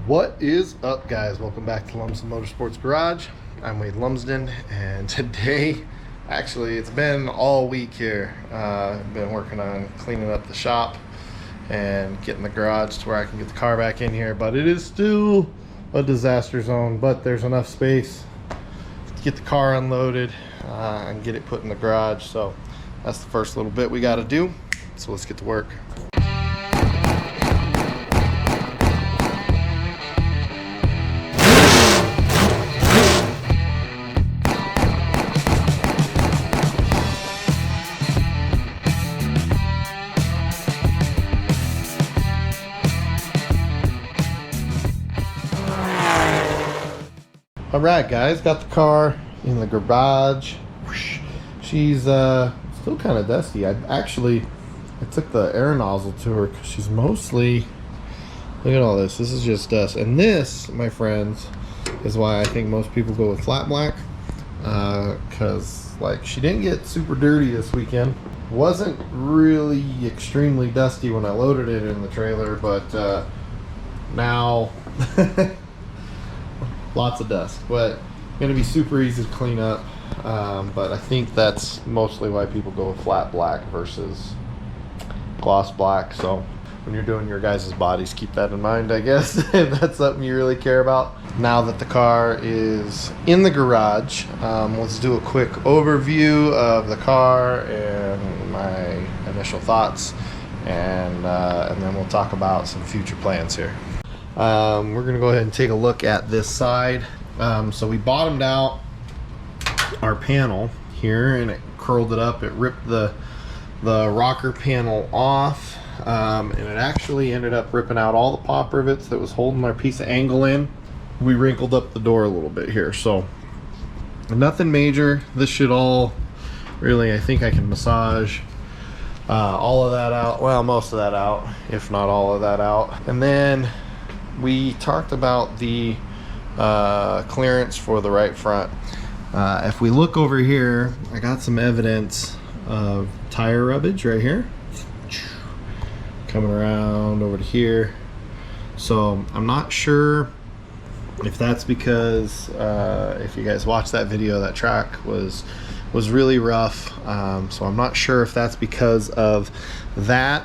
What is up, guys? Welcome back to Lumsden Motorsports Garage. I'm Wade Lumsden, and today, actually, it's been all week here. I've been working on cleaning up the shop and getting the garage to where I can get the car back in here, but it is still a disaster zone. But there's enough space to get the car unloaded and get it put in the garage. So that's the first little bit we got to do. So let's get to work. All right, guys, got the car in the garage. She's still kind of dusty. I took the air nozzle to her because she's mostly, look at all this. This is just dust. And this, my friends, is why I think most people go with flat black, because like she didn't get super dirty this weekend. Wasn't really extremely dusty when I loaded it in the trailer, but now lots of dust, but gonna be super easy to clean up. But I think that's mostly why people go with flat black versus gloss black. So when you're doing your guys' bodies, keep that in mind, I guess, if that's something you really care about. Now that the car is in the garage, let's do a quick overview of the car and my initial thoughts, and then we'll talk about some future plans here. We're gonna go ahead and take a look at this side. So we bottomed out our panel here and it curled it up. It ripped the rocker panel off, and it actually ended up ripping out all the pop rivets that was holding our piece of angle in. We wrinkled up the door a little bit here, so nothing major. This should all really, I think I can massage all of that out, well, most of that out, if not all of that out. And then we talked about the clearance for the right front. If we look over here, I got some evidence of tire rubbage right here, coming around over to here. So I'm not sure if that's because if you guys watched that video, that track was really rough. So I'm not sure if that's because of that.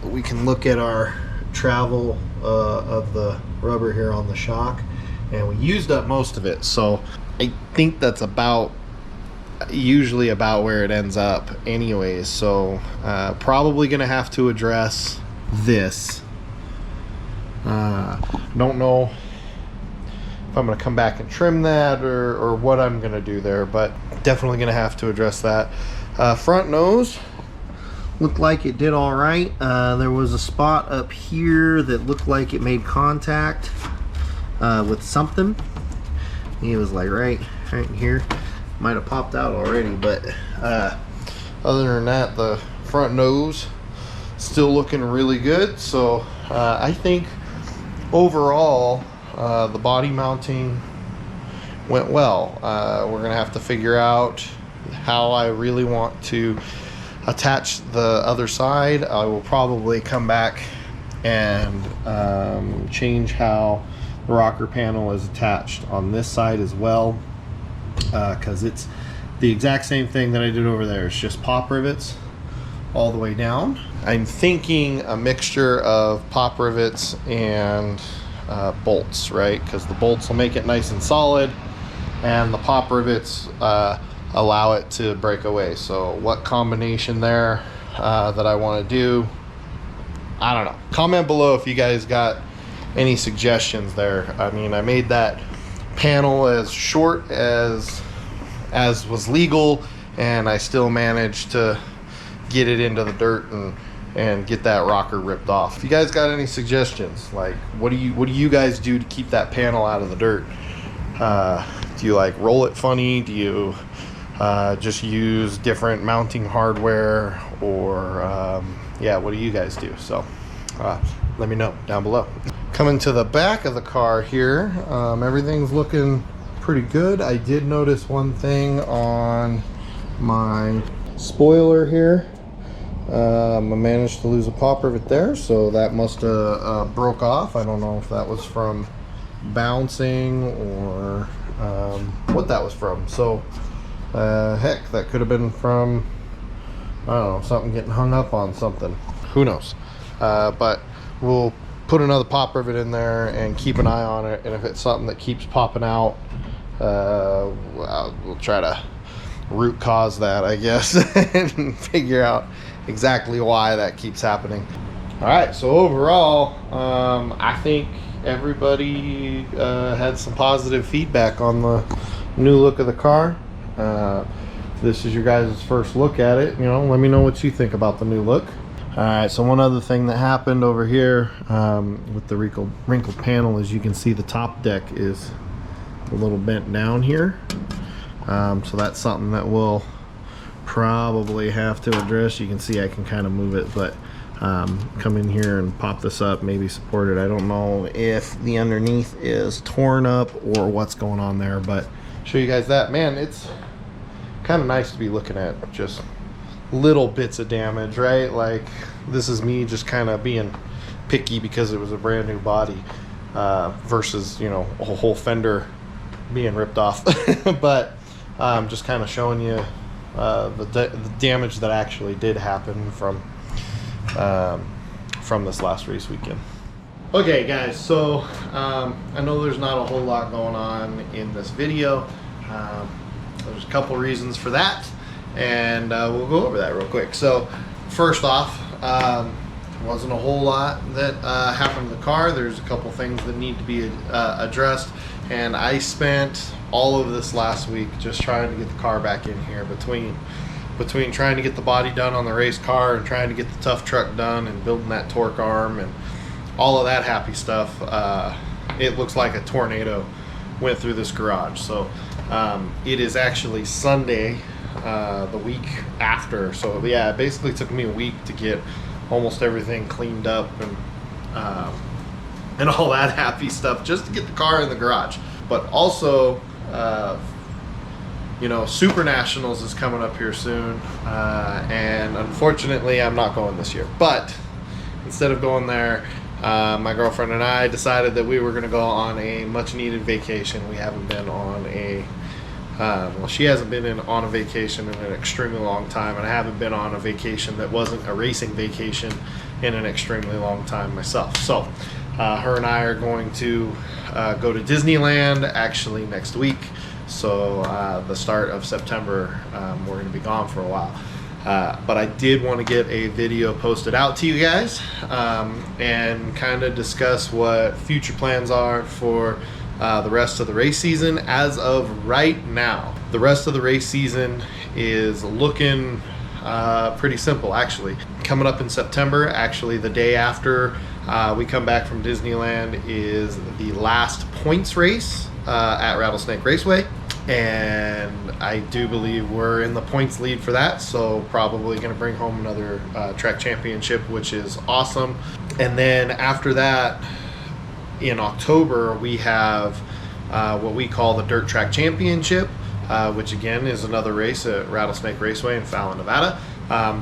We can look at our travel of the rubber here on the shock, and we used up most of it, so I think that's usually about where it ends up anyways. So probably gonna have to address this. Don't know if I'm gonna come back and trim that or what I'm gonna do there, but definitely gonna have to address that. Front nose looked like it did all right. There was a spot up here that looked like it made contact with something. It was like right in here. Might have popped out already, but other than that, the front nose still looking really good. So I think overall the body mounting went well. We're gonna have to figure out how I really want to attach the other side. I will probably come back and change how the rocker panel is attached on this side as well, because it's the exact same thing that I did over there. It's just pop rivets all the way down. I'm thinking a mixture of pop rivets and bolts, right? Because the bolts will make it nice and solid, and the pop rivets allow it to break away. So what combination there that I want to do, I don't know. Comment below if you guys got any suggestions there. I mean, I made that panel as short as was legal, and I still managed to get it into the dirt and get that rocker ripped off. If you guys got any suggestions, like what do you guys do to keep that panel out of the dirt? Do you like roll it funny? Do you just use different mounting hardware, or yeah, what do you guys do? So let me know down below. Coming to the back of the car here, everything's looking pretty good. I did notice one thing on my spoiler here. I managed to lose a pop rivet there, so that must have broke off. I don't know if that was from bouncing or what that was from. So heck, that could have been from, I don't know, something getting hung up on something. Who knows? But we'll put another pop rivet in there and keep an eye on it, and if it's something that keeps popping out, we'll try to root cause that, I guess, and figure out exactly why that keeps happening. All right, so overall, I think everybody had some positive feedback on the new look of the car. If this is your guys' first look at it, let me know what you think about the new look. All right, so one other thing that happened over here with the wrinkled panel is you can see the top deck is a little bent down here. So that's something that we'll probably have to address. You can see I can kind of move it, but come in here and pop this up, maybe support it. I don't know if the underneath is torn up or what's going on there, but show you guys that. Man, it's kind of nice to be looking at just little bits of damage, right? Like, this is me just kind of being picky because it was a brand new body versus, a whole fender being ripped off. But just kind of showing you the damage that actually did happen from this last race weekend. Okay guys, so I know there's not a whole lot going on in this video. There's a couple reasons for that, and we'll go over that real quick. So first off, wasn't a whole lot that happened to the car. There's a couple things that need to be addressed, and I spent all of this last week just trying to get the car back in here, between trying to get the body done on the race car and trying to get the Tuff Truck done and building that torque arm and all of that happy stuff. It looks like a tornado went through this garage. So it is actually Sunday, the week after. So yeah, it basically took me a week to get almost everything cleaned up and all that happy stuff just to get the car in the garage. But also, Super Nationals is coming up here soon, and unfortunately I'm not going this year. But instead of going there, my girlfriend and I decided that we were going to go on a much needed vacation. We haven't been on she hasn't been on a vacation in an extremely long time, and I haven't been on a vacation that wasn't a racing vacation in an extremely long time myself. So her and I are going to go to Disneyland actually next week. So the start of September, we're going to be gone for a while. But I did want to get a video posted out to you guys and kind of discuss what future plans are for the rest of the race season. As of right now, the rest of the race season is looking pretty simple, actually. Coming up in September, actually the day after we come back from Disneyland, is the last points race at Rattlesnake Raceway, and I do believe we're in the points lead for that, so probably going to bring home another track championship, which is awesome. And then after that, in October, we have what we call the Dirt Track Championship, which again is another race at Rattlesnake Raceway in Fallon, Nevada.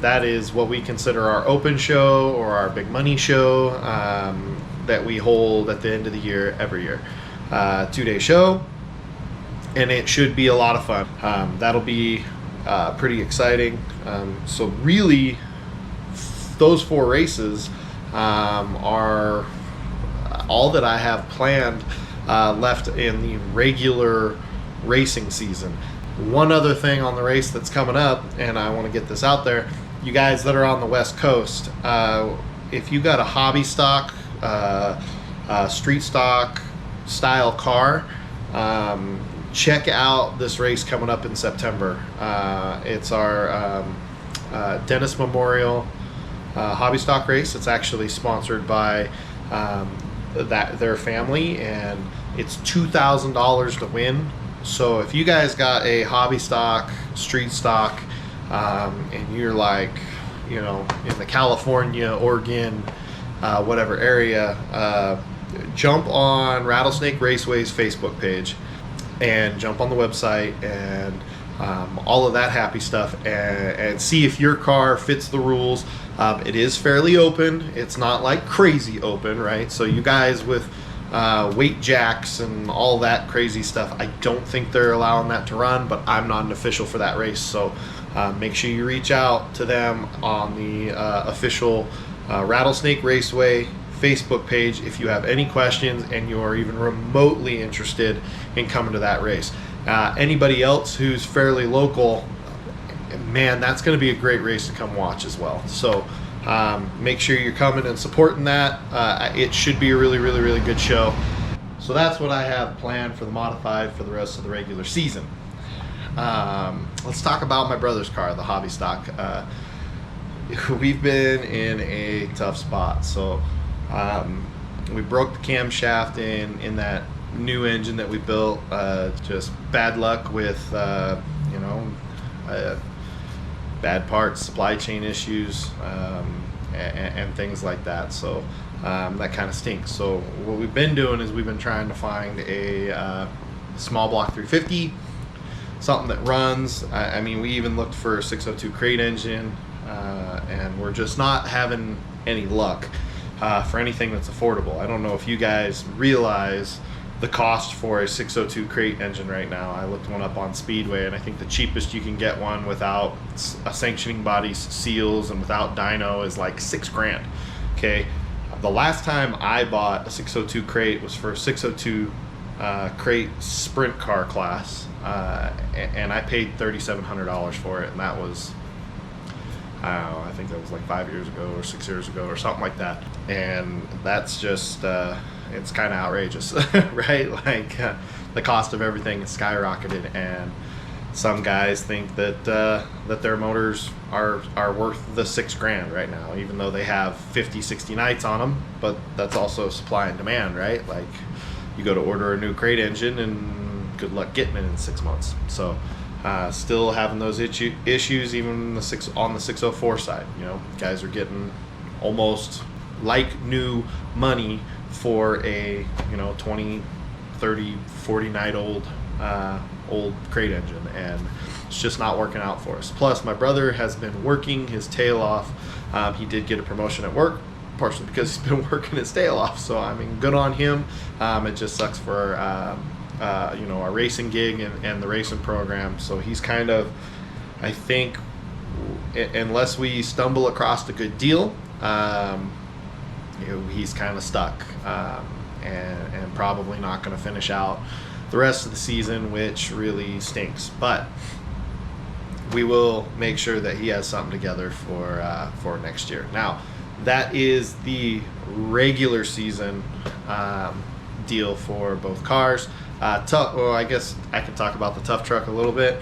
That is what we consider our open show, or our big money show, that we hold at the end of the year every year. 2-day show, and it should be a lot of fun. That'll be pretty exciting. So really, those 4 races are all that I have planned left in the regular racing season. One other thing on the race that's coming up, and I want to get this out there, you guys that are on the West Coast, if you got a hobby stock, street stock style car, check out this race coming up in September. It's our Dennis Memorial hobby stock race. It's actually sponsored by their family, and it's $2,000 to win. So if you guys got a hobby stock, street stock, and you're like, in the California, Oregon, whatever area, jump on Rattlesnake Raceway's Facebook page and jump on the website and all of that happy stuff, and see if your car fits the rules. It is fairly open. It's not like crazy open, right? So you guys with weight jacks and all that crazy stuff, I don't think they're allowing that to run, but I'm not an official for that race. So make sure you reach out to them on the official Rattlesnake Raceway Facebook page if you have any questions and you are even remotely interested in coming to that race. Anybody else who's fairly local, man, that's going to be a great race to come watch as well. So make sure you're coming and supporting that. It should be a really, really, really good show. So that's what I have planned for the Modified for the rest of the regular season. Let's talk about my brother's car, the Hobby Stock. We've been in a tough spot. So we broke the camshaft in that new engine that we built. Just bad luck with bad parts, supply chain issues, and things like that. So that kind of stinks. So what we've been doing is we've been trying to find a small block 350, something that runs. I mean, we even looked for a 602 crate engine, and we're just not having any luck for anything that's affordable. I don't know if you guys realize the cost for a 602 crate engine right now. I looked one up on Speedway, and I think the cheapest you can get one without a sanctioning body, seals, and without dyno is like $6,000. Okay, the last time I bought a 602 crate was for a 602 crate sprint car class, and I paid $3,700 for it, and that was, I don't know, I think that was like 5 years ago or 6 years ago or something like that. And that's just it's kind of outrageous, right? Like the cost of everything is skyrocketed, and some guys think that that their motors are worth the $6,000 right now, even though they have 50, 60 nights on them. But that's also supply and demand, right? Like you go to order a new crate engine, and good luck getting it in 6 months. So still having those issues even on the 604 side. You know, guys are getting almost like new money for a 20, 30, 40 night old crate engine, and it's just not working out for us. Plus my brother has been working his tail off. He did get a promotion at work, partially because he's been working his tail off, so I mean, good on him. It just sucks for our racing gig and the racing program. So he's kind of, I think, unless we stumble across a good deal, he's kind of stuck, and probably not going to finish out the rest of the season, which really stinks. But we will make sure that he has something together for next year. Now, that is the regular season deal for both cars. Well, I guess I can talk about the Tuff Truck a little bit.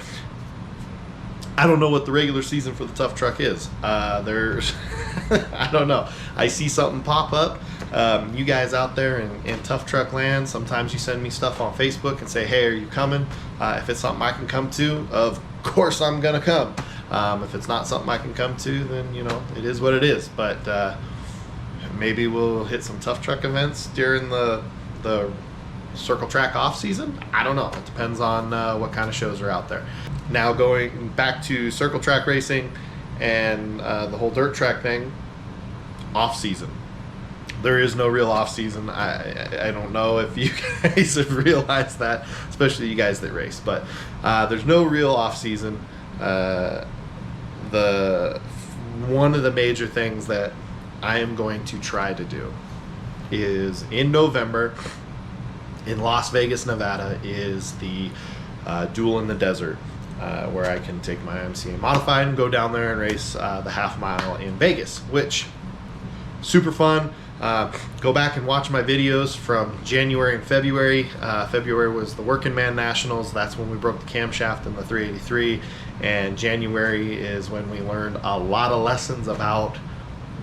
I don't know what the regular season for the Tuff Truck is. There's, I don't know. I see something pop up. You guys out there in Tuff Truck land, sometimes you send me stuff on Facebook and say, hey, are you coming? If it's something I can come to, of course I'm going to come. If it's not something I can come to, then, it is what it is. But maybe we'll hit some Tuff Truck events during the Circle Track off season. I don't know. It depends on what kind of shows are out there. Now, going back to Circle Track racing and the whole dirt track thing, off season. There is no real off season. I don't know if you guys have realized that, especially you guys that race, but there's no real off season. One of the major things that I am going to try to do is in November in Las Vegas, Nevada, is the Duel in the Desert, where I can take my IMCA Modified and go down there and race the half mile in Vegas, which super fun. Go back and watch my videos from January and February. February was the Working Man Nationals. That's when we broke the camshaft in the 383. And January is when we learned a lot of lessons about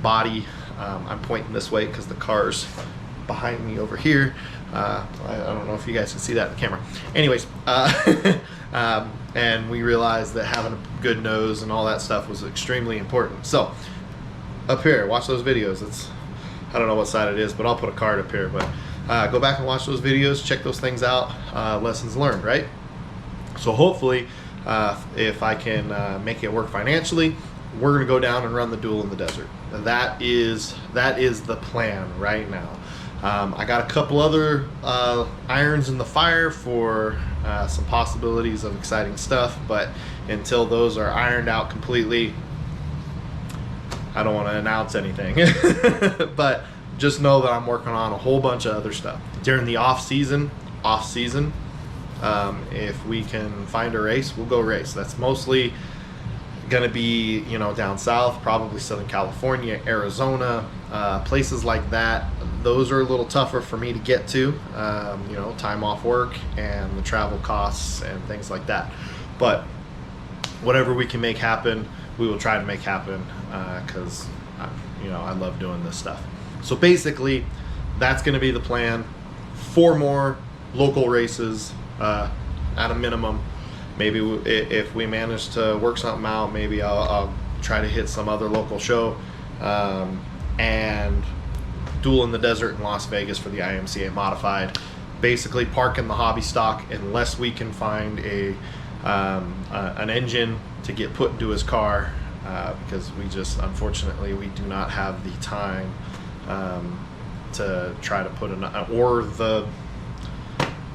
body. I'm pointing this way because the car's behind me over here. I don't know if you guys can see that in the camera. Anyways, and we realized that having a good nose and all that stuff was extremely important. So up here, watch those videos. I don't know what side it is, but I'll put a card up here. But go back and watch those videos, check those things out. Lessons learned, right? So hopefully if I can make it work financially, we're going to go down and run the duel in the desert. That is the plan right now. I got a couple other irons in the fire for some possibilities of exciting stuff, but until those are ironed out completely, I don't want to announce anything. But just know that I'm working on a whole bunch of other stuff during the off season. If we can find a race, we'll go race. That's mostly gonna be, you know, down south, probably Southern California, Arizona, places like that. Those are a little tougher for me to get to, you know, time off work and the travel costs and things like that. But whatever we can make happen, we will try to make happen, because you know, I love doing this stuff. So basically, that's going to be the plan. 4 more local races at a minimum. Maybe if we manage to work something out, maybe I'll try to hit some other local show, and duel in the desert in Las Vegas for the IMCA Modified. Basically parking the hobby stock unless we can find an engine to get put into his car, because we just, unfortunately, we do not have the time to try to put or the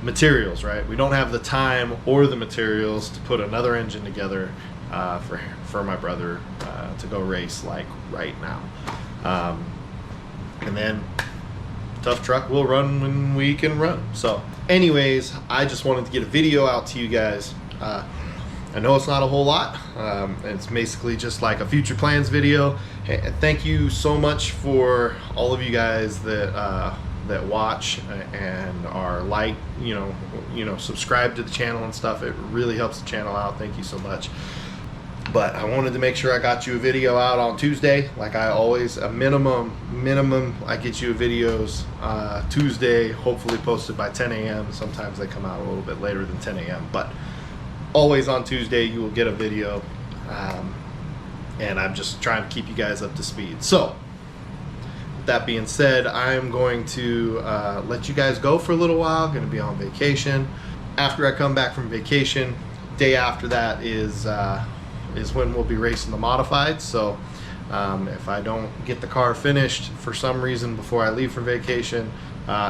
materials, right? We don't have the time or the materials to put another engine together for my brother to go race like right now. And then Tuff Truck will run when we can run. So anyways, I just wanted to get a video out to you guys. I know it's not a whole lot. It's basically just like a future plans video. Hey, thank you so much for all of you guys that watch and are you know, subscribe to the channel and stuff. It really helps the channel out. Thank you so much. But I wanted to make sure I got you a video out on Tuesday, like I always. A minimum I get you videos Tuesday, hopefully posted by 10 a.m. Sometimes they come out a little bit later than 10 a.m. but always on Tuesday you will get a video, and I'm just trying to keep you guys up to speed. So with that being said, I'm going to let you guys go for a little while. I'm going to be on vacation. After I come back from vacation, day after that is when we'll be racing the modified. So if I don't get the car finished for some reason before I leave for vacation,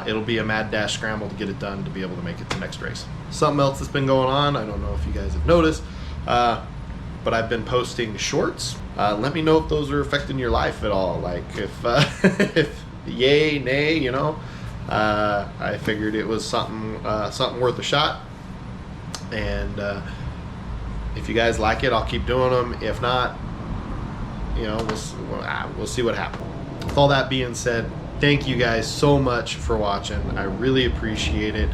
it'll be a mad dash scramble to get it done to be able to make it to next race. Something else that's been going on, I don't know if you guys have noticed, but I've been posting shorts. Let me know if those are affecting your life at all. Like if yay, nay, you know. I figured it was something worth a shot, and if you guys like it, I'll keep doing them. If not, you know, we'll see what happens. With all that being said, thank you guys so much for watching. I really appreciate it.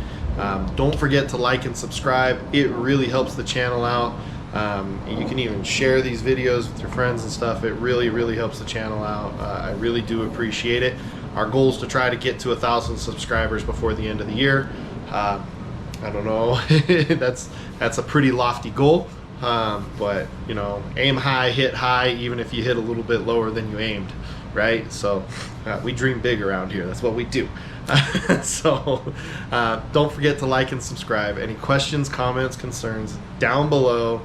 Don't forget to like and subscribe. It really helps the channel out. You can even share these videos with your friends and stuff. It really, really helps the channel out. I really do appreciate it. Our goal is to try to get to 1,000 subscribers before the end of the year. I don't know. that's a pretty lofty goal. But you know, aim high, hit high, even if you hit a little bit lower than you aimed, right? So we dream big around here. That's what we do. So don't forget to like and subscribe. Any questions, comments, concerns, down below.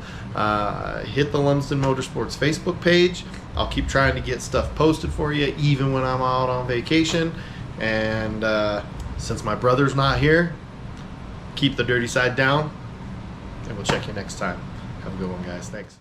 Hit the Lumsden Motorsports Facebook page. I'll keep trying to get stuff posted for you even when I'm out on vacation. And since my brother's not here, keep the dirty side down, and we'll check you next time. Have a good one, guys. Thanks.